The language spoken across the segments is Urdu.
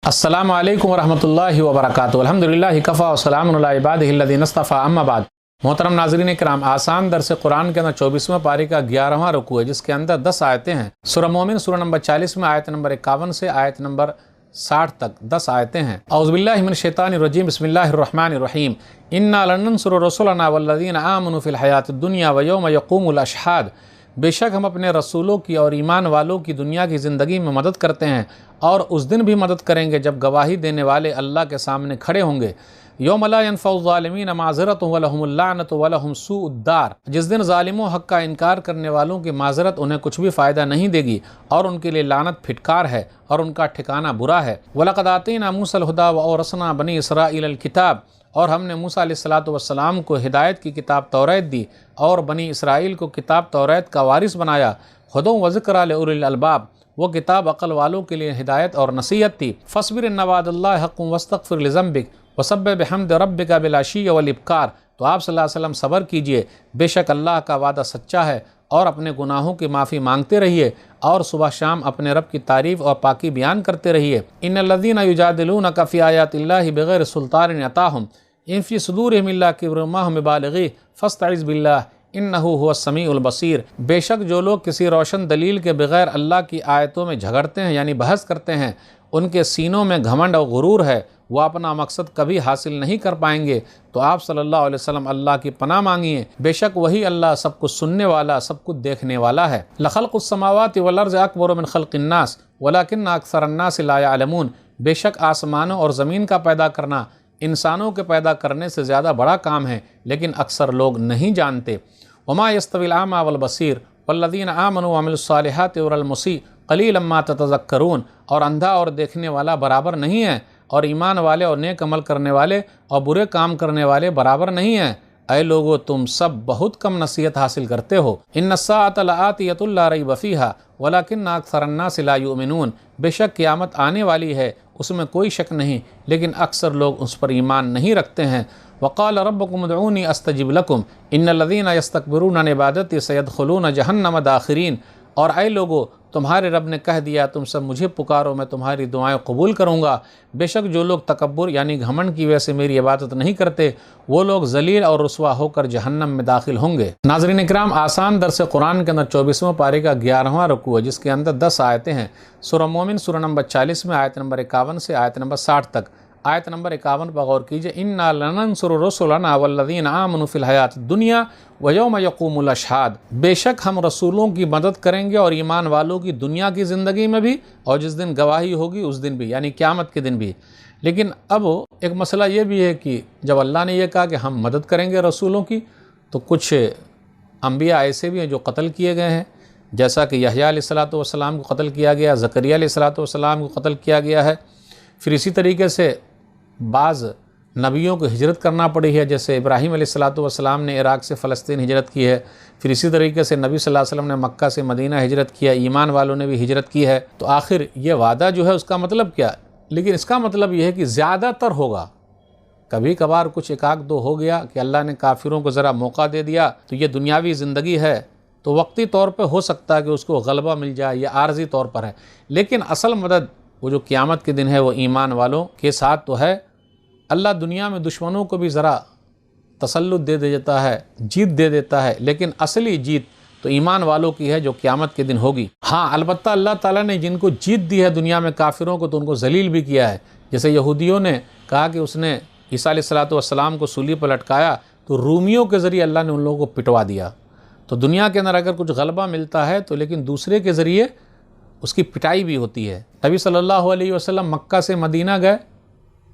السلام علیکم ورحمۃ اللہ وبرکاتہ۔ الحمدللہ کفا وسلام علی عبادہ الذین اصطفی، اما بعد۔ محترم ناظرین کرام، آسان درس قرآن کے اندر 24واں پارے کا 11واں رکوع ہے، جس کے اندر 10 آیتیں ہیں۔ سورہ مومن سورہ نمبر 40 میں آیت نمبر 51 سے آیت نمبر 60 تک 10 آیتیں ہیں۔ اعوذ باللہ من الشیطان الرجیم، بسم اللہ الرحمن الرحیم۔ انا لننصر رسلنا والذین آمنوا فی الحیاۃ الدنیا ویوم یقوم الاشہاد۔ بے شک ہم اپنے رسولوں کی اور ایمان والوں کی دنیا کی زندگی میں مدد کرتے ہیں، اور اس دن بھی مدد کریں گے جب گواہی دینے والے اللہ کے سامنے کھڑے ہوں گے۔ یوم لا ينفع الظالمین معذرتهم ولهم اللعنۃ ولهم سوء الدار۔ جس دن ظالموں حق کا انکار کرنے والوں کی معذرت انہیں کچھ بھی فائدہ نہیں دے گی، اور ان کے لیے لعنت پھٹکار ہے اور ان کا ٹھکانہ برا ہے۔ وَلَقَدْ آتَيْنَا مُوسَى الْهُدَىٰ وَأَوْرَثْنَا بَنِي إِسْرَائِيلَ الْكِتَابَ۔ اور ہم نے موسیٰ علیہ السلام کو ہدایت کی کتاب توریت دی، اور بنی اسرائیل کو کتاب توریت کا وارث بنایا۔ ہدی وذکریٰ لأولی الالباب، وہ کتاب عقل والوں کے لیے ہدایت اور نصیحت تھی۔ فاصبر ان وعد اللہ حق واستغفر لذنبک وسبح بحمد ربک بالعشی والابکار۔ تو آپ صلی اللہ علیہ وسلم صبر کیجئے، بے شک اللہ کا وعدہ سچا ہے، اور اپنے گناہوں کی معافی مانگتے رہیے، اور صبح شام اپنے رب کی تعریف اور پاکی بیان کرتے رہیے۔ ان الذین یجادلونک فی آیات اللہ بغیر سلطان اتاہم ان فی صدورہم الا کبر ما ھم ببالغیہ فاستعذ باللہ انہ هو السمیع البصیر۔ بے شک جو لوگ کسی روشن دلیل کے بغیر اللہ کی آیتوں میں جھگڑتے ہیں، یعنی بحث کرتے ہیں، ان کے سینوں میں گھمنڈ اور غرور ہے، وہ اپنا مقصد کبھی حاصل نہیں کر پائیں گے۔ تو آپ صلی اللہ علیہ وسلم اللہ کی پناہ مانگیے، بے شک وہی اللہ سب کچھ سننے والا، سب کچھ دیکھنے والا ہے۔ لخلق السماوات والارض اکبر من خلق الناس ولکن اکثر الناس لا یعلمون۔ بے شک آسمانوں اور زمین کا پیدا کرنا انسانوں کے پیدا کرنے سے زیادہ بڑا کام ہے، لیکن اکثر لوگ نہیں جانتے۔ وما یستوی الاعمی والبصیر والذین آمنوا وعملوا الصالحات والمسیء قلیلا ما تتذکرون۔ اور اندھا اور دیکھنے والا برابر نہیں ہے، اور ایمان والے اور نیک عمل کرنے والے اور برے کام کرنے والے برابر نہیں ہیں۔ اے لوگو، تم سب بہت کم نصیحت حاصل کرتے ہو۔ ان الساعۃ لآتیۃ لا ریب فیہا ولکن اکثر الناس لا یؤمنون۔ بے شک قیامت آنے والی ہے، اس میں کوئی شک نہیں، لیکن اکثر لوگ اس پر ایمان نہیں رکھتے ہیں۔ وقال ربکم ادعونی استجب لکم ان الذین یستکبرون عن عبادتی سیدخلون جہنم داخرین۔ اور اے لوگو، تمہارے رب نے کہہ دیا تم سب مجھے پکارو، میں تمہاری دعائیں قبول کروں گا۔ بے شک جو لوگ تکبر یعنی گھمنڈ کی وجہ سے میری عبادت نہیں کرتے، وہ لوگ ذلیل اور رسوا ہو کر جہنم میں داخل ہوں گے۔ ناظرین کرام، آسان درس قرآن کے اندر 24واں پارے کا 11واں رکوع ہے، جس کے اندر 10 آیتیں ہیں۔ سورہ مومن سورہ نمبر 40 میں آیت نمبر 51 سے آیت نمبر 60 تک۔ آیت نمبر 51 پر غور کیجئے۔ انا لننصر رسلنا والذین آمنوا فی الحیاۃ الدنیا ویوم یقوم الاشہاد۔ بے شک ہم رسولوں کی مدد کریں گے اور ایمان والوں کی دنیا کی زندگی میں بھی، اور جس دن گواہی ہوگی اس دن بھی، یعنی قیامت کے دن بھی۔ لیکن اب ایک مسئلہ یہ بھی ہے کہ جب اللہ نے یہ کہا کہ ہم مدد کریں گے رسولوں کی، تو کچھ انبیاء ایسے بھی ہیں جو قتل کیے گئے ہیں، جیسا کہ یحییٰ علیہ السلام کو قتل کیا گیا، زکریا علیہ السلام کو قتل کیا گیا ہے۔ پھر اسی طریقے سے بعض نبیوں کو ہجرت کرنا پڑی ہے، جیسے ابراہیم علیہ السلام نے عراق سے فلسطین ہجرت کی ہے۔ پھر اسی طریقے سے نبی صلی اللہ علیہ وسلم نے مکہ سے مدینہ ہجرت کیا، ایمان والوں نے بھی ہجرت کی ہے۔ تو آخر یہ وعدہ جو ہے اس کا مطلب کیا؟ لیکن اس کا مطلب یہ ہے کہ زیادہ تر ہوگا، کبھی کبھار کچھ ایک آدھ دو ہو گیا کہ اللہ نے کافروں کو ذرا موقع دے دیا، تو یہ دنیاوی زندگی ہے، تو وقتی طور پہ ہو سکتا ہے کہ اس کو غلبہ مل جائے، یہ عارضی طور پر ہے۔ لیکن اصل مدد وہ جو قیامت کے دن ہے وہ ایمان والوں کے ساتھ تو ہے۔ اللہ دنیا میں دشمنوں کو بھی ذرا تسلط دے دیتا ہے، جیت دے دیتا ہے، لیکن اصلی جیت تو ایمان والوں کی ہے جو قیامت کے دن ہوگی۔ ہاں، البتہ اللہ تعالیٰ نے جن کو جیت دی ہے دنیا میں کافروں کو، تو ان کو ذلیل بھی کیا ہے۔ جیسے یہودیوں نے کہا کہ اس نے عیسیٰ علیہ السلام کو صلیب پر لٹکایا، تو رومیوں کے ذریعے اللہ نے ان لوگوں کو پٹوا دیا۔ تو دنیا کے اندر اگر کچھ غلبہ ملتا ہے تو لیکن دوسرے کے ذریعے اس کی پٹائی بھی ہوتی ہے۔ نبی صلی اللہ علیہ وسلم مکہ سے مدینہ گئے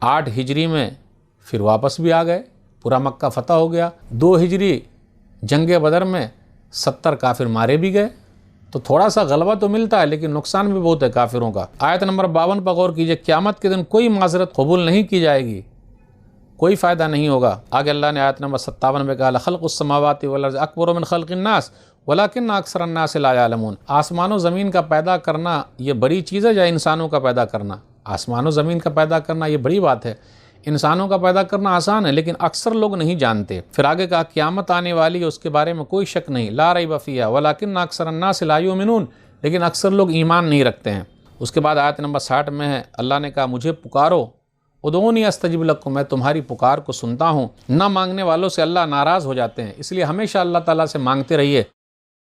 8 ہجری میں، پھر واپس بھی آ گئے، پورا مکہ فتح ہو گیا۔ 2 ہجری جنگ بدر میں 70 کافر مارے بھی گئے۔ تو تھوڑا سا غلبہ تو ملتا ہے، لیکن نقصان بھی بہت ہے کافروں کا۔ آیت نمبر 52 پر غور کیجئے۔ قیامت کے دن کوئی معذرت قبول نہیں کی جائے گی، کوئی فائدہ نہیں ہوگا۔ آگے اللہ نے آیت نمبر 57 میں کہا لخلق السماوات والارض اکبر من خلق الناس ولکن اکثر الناس لا یعلمون۔ آسمان و زمین کا پیدا کرنا یہ بڑی چیز ہے یا انسانوں کا پیدا کرنا؟ آسمان و زمین کا پیدا کرنا یہ بڑی بات ہے، انسانوں کا پیدا کرنا آسان ہے، لیکن اکثر لوگ نہیں جانتے۔ پھر آگے کہا قیامت آنے والی ہے، اس کے بارے میں کوئی شک نہیں، لا ریب فیہا ولکن اکثر الناس لا یؤمنون، لیکن اکثر لوگ ایمان نہیں رکھتے ہیں۔ اس کے بعد آیت نمبر 60 میں ہے، اللہ نے کہا مجھے پکارو، ادعونی استجب لکم، میں تمہاری پکار کو سنتا ہوں۔ نہ مانگنے والوں سے اللہ ناراض ہو جاتے ہیں، اس لیے ہمیشہ اللہ تعالیٰ سے مانگتے رہیے۔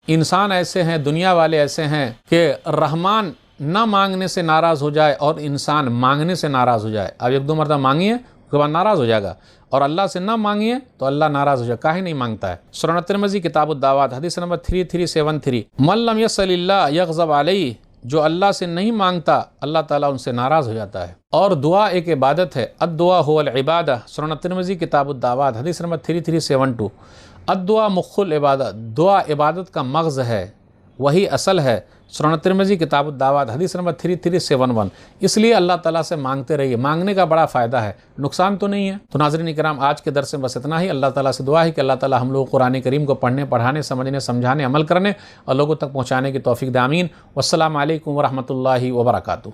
انسان ایسے ہیں، دنیا والے ایسے ہیں کہ رحمان نہ مانگنے سے ناراض ہو جائے اور انسان مانگنے سے ناراض ہو جائے۔ اب ایک دو مرتبہ مانگیے، اس کے بعد ناراض ہو جائے گا، اور اللہ سے نہ مانگیے تو اللہ ناراض ہو جائے، کاہے نہیں مانگتا ہے۔ سنن ترمذی کتاب الدعوات حدیث نمبر 3373، من لم یسل اللہ یغضب علیہ، جو اللہ سے نہیں مانگتا اللہ تعالیٰ ان سے ناراض ہو جاتا ہے۔ اور دعا ایک عبادت ہے، الدعا هو العبادہ، سنن ترمذی کتاب الدعوات حدیث نمبر 3372، الدعا مخ العبادہ، دعا عبادت کا مغز ہے، وہی اصل ہے، سنن ترمذی کتاب الدعوات حدیث نمبر 3371۔ اس لیے اللہ تعالیٰ سے مانگتے رہیے، مانگنے کا بڑا فائدہ ہے، نقصان تو نہیں ہے۔ تو ناظرین اکرام، آج کے درس میں بس اتنا ہی۔ اللہ تعالیٰ سے دعا ہے کہ اللہ تعالیٰ ہم لوگ قرآن کریم کو پڑھنے، پڑھانے، سمجھنے، سمجھانے، عمل کرنے اور لوگوں تک پہنچانے کی توفیق دے، آمین۔ والسلام علیکم ورحمۃ اللہ وبرکاتہ۔